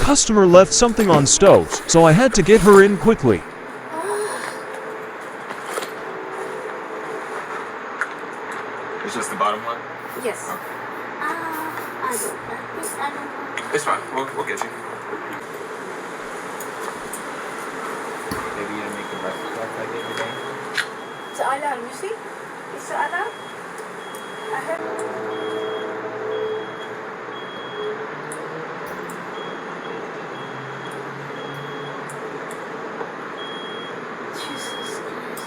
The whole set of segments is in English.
customer left something on stoves, so I had to get her in quickly. It's just the bottom one? Yes. Okay. I don't. It's fine. We'll get you. Maybe you didn't make the breakfast like I did today. It's alarm, you see? It's alarm. I have. Jesus Christ.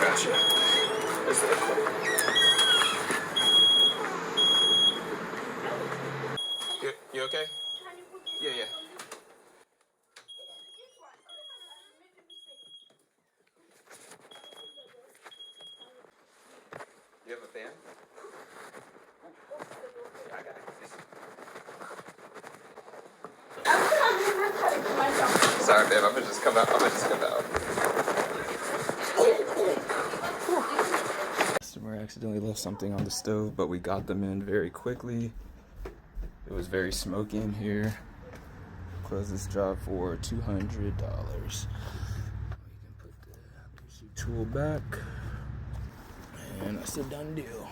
Gotcha. Is that cool? You okay? Yeah. You have a fan? Yeah, I got it. Sorry, babe. I'm gonna just come out. Customer accidentally left something on the stove, but we got them in very quickly. It was very smoky in here. Close this job for $200. We can put the tool back, and that's a done deal.